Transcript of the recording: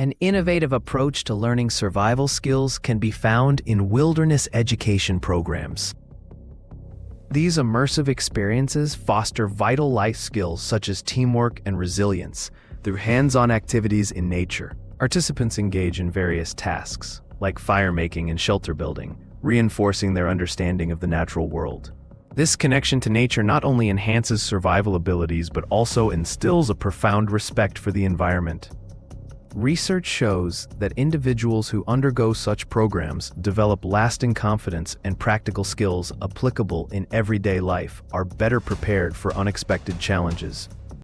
An innovative approach to learning survival skills can be found in wilderness education programs. These immersive experiences foster vital life skills such as teamwork and resilience through hands-on activities in nature. Participants engage in various tasks, like fire making and shelter building, reinforcing their understanding of the natural world. This connection to nature not only enhances survival abilities but also instills a profound respect for the environment. Research shows that individuals who undergo such programs develop lasting confidence and practical skills applicable in everyday life, are better prepared for unexpected challenges,